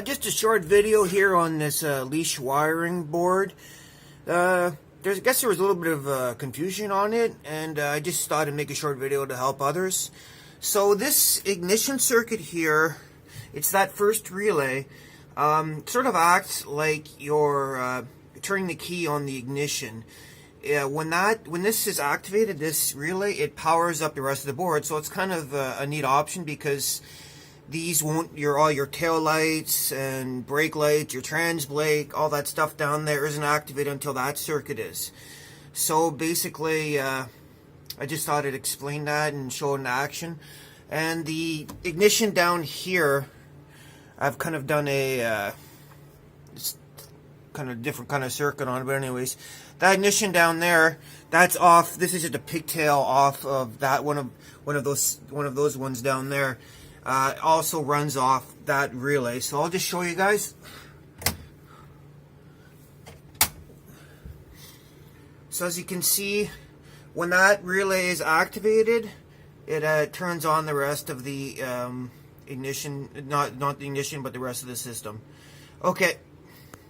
Just a short video here on this leash wiring board. I guess there was a little bit of confusion on it, and I just thought I'd make a short video to help others. So this ignition circuit here, it's that first relay, sort of acts like you're turning the key on the ignition. When this is activated, this relay, it powers up the rest of the board. So it's kind of a neat option because these won't, all your tail lights and brake lights, your trans brake, all that stuff down there isn't activated until that circuit is. So basically, I just thought I'd explain that and show it in action. And the ignition down here, I've kind of done a kind of different kind of circuit on it, but anyways, that ignition down there, that's off. This is just a pigtail off of that one of those ones down there. Also runs off that relay. So I'll just show you guys. So as you can see, when that relay is activated, it turns on the rest of the ignition, not the ignition, but the rest of the system. Okay.